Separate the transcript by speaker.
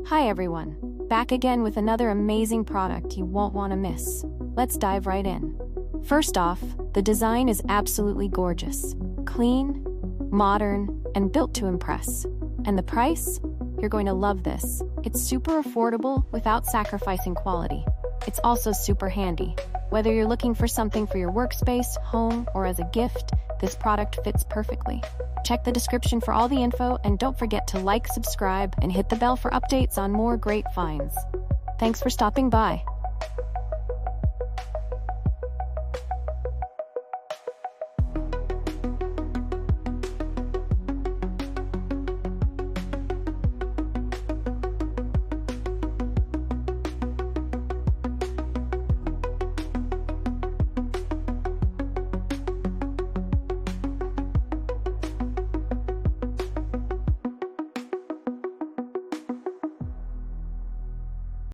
Speaker 1: Hi everyone, back again with another amazing product you won't want to miss. Let's dive right in. First off, the design is absolutely gorgeous. Clean, modern, and built to impress. And the price? You're going to love this. It's super affordable without sacrificing quality. It's also super handy. Whether you're looking for something for your workspace, home, or as a gift, this product fits perfectly. Check the description for all the info, and don't forget to like, subscribe, and hit the bell for updates on more great finds. Thanks for stopping by.